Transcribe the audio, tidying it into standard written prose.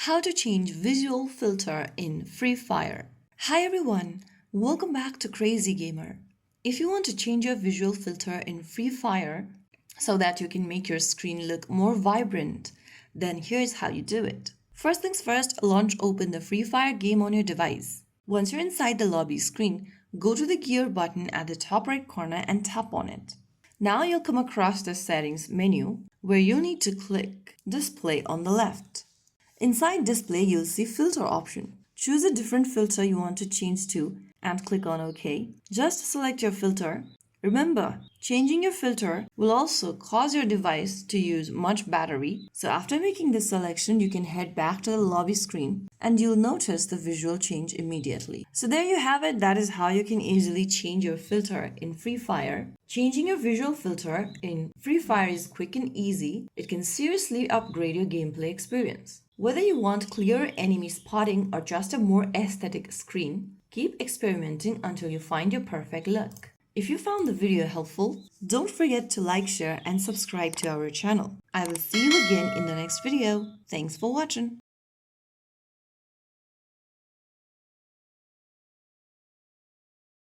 How to change visual filter in Free Fire. Hi everyone, welcome back to Crazy Gamer. If you want to change your visual filter in Free Fire so that you can make your screen look more vibrant, then here's how you do it. First things first, launch open the Free Fire game on your device. Once you're inside the lobby screen, go to the gear button at the top right corner and tap on it. Now you'll come across the settings menu where you need to click display on the left. Inside display, you'll see filter option. Choose a different filter you want to change to and click on OK. Just select your filter. Remember, changing your filter will also cause your device to use much battery. So after making this selection, you can head back to the lobby screen and you'll notice the visual change immediately. So there you have it. That is how you can easily change your filter in Free Fire. Changing your visual filter in Free Fire is quick and easy. It can seriously upgrade your gameplay experience. Whether you want clearer enemy spotting or just a more aesthetic screen, keep experimenting until you find your perfect look. If you found the video helpful, don't forget to like, share and subscribe to our channel. I will see you again in the next video. Thanks for watching.